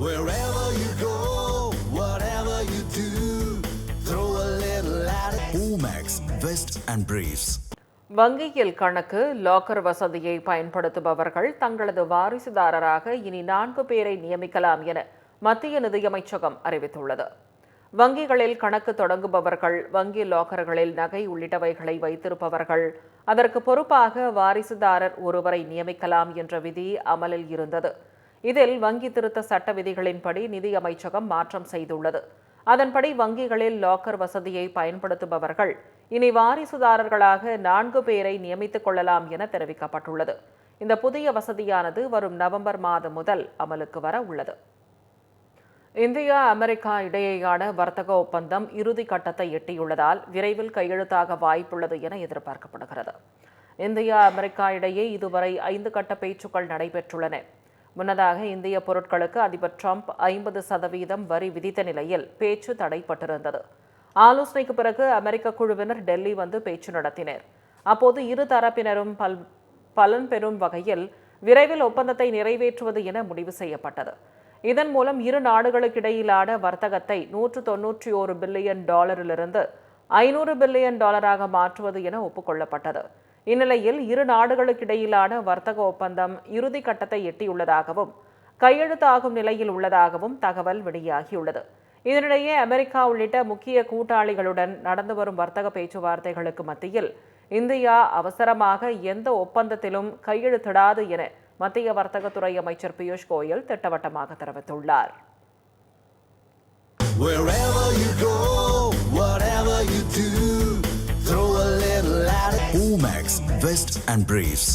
Wherever you go, whatever you do, throw a little at it. Omax, Vest and Briefs. வங்கியில் கணக்கு locker வசதியை பயன்படுத்துபவர்கள் தங்களது வாரிசுதாரராக இனி 4 பேரை நியமிக்கலாம் என மத்திய நிதியமைச்சகம் அறிவித்துள்ளது. வங்கிகளில் கணக்கு தொடங்குபவர்கள், வங்கி லாக்கர்களில் நகை உள்ளிட்டவைகளை வைத்திருப்பவர்கள், அதற்கு பொறுப்பாக வாரிசுதாரர் ஒருவரை நியமிக்கலாம் என்ற விதி அமலில் இருந்தது. இதில் வங்கி திருத்த சட்ட விதிகளின்படி நிதி அமைச்சகம் மாற்றம் செய்துள்ளது. அதன்படி வங்கிகளில் லாக்கர் வசதியை பயன்படுத்துபவர்கள் இனி வாரிசுதாரர்களாக 4 பேரை நியமித்துக் கொள்ளலாம் என தெரிவிக்கப்பட்டுள்ளது. இந்த புதிய வசதியானது வரும் நவம்பர் மாதம் முதல் அமலுக்கு வர உள்ளது. இந்தியா அமெரிக்கா இடையேயான வர்த்தக ஒப்பந்தம் இறுதி கட்டத்தை எட்டியுள்ளதால் விரைவில் கையெழுத்தாக வாய்ப்புள்ளது என எதிர்பார்க்கப்படுகிறது. இந்தியா அமெரிக்கா இடையே இதுவரை 5 கட்ட பேச்சுக்கள் நடைபெற்றுள்ளன. முன்னதாக இந்திய பொருட்களுக்கு அதிபர் டிரம்ப் 50% வரி விதித்த நிலையில் பேச்சு தடைப்பட்டிருந்தது. ஆலோசனைக்கு பிறகு அமெரிக்க குழுவினர் டெல்லி வந்து பேச்சு நடத்தினர். அப்போது இரு தரப்பினரும் பலன் பெறும் வகையில் விரைவில் ஒப்பந்தத்தை நிறைவேற்றுவது என முடிவு செய்யப்பட்டது. இதன் மூலம் இரு நாடுகளுக்கிடையிலான வர்த்தகத்தை $191 பில்லியன் $500 பில்லியன் மாற்றுவது என ஒப்புக்கொள்ளப்பட்டது. இந்நிலையில் இரு நாடுகளுக்கிடையிலான வர்த்தக ஒப்பந்தம் இறுதி கட்டத்தை எட்டியுள்ளதாகவும் கையெழுத்தாகும் நிலையில் உள்ளதாகவும் தகவல் வெளியாகியுள்ளது. இதனிடையே அமெரிக்கா உள்ளிட்ட முக்கிய கூட்டாளிகளுடன் நடந்து வரும் வர்த்தக பேச்சுவார்த்தைகளுக்கு மத்தியில் இந்தியா அவசரமாக எந்த ஒப்பந்தத்திலும் கையெழுத்திடாது என மத்திய வர்த்தகத்துறை அமைச்சர் பியூஷ் கோயல் திட்டவட்டமாக தெரிவித்துள்ளார். Omax, Vest and Briefs.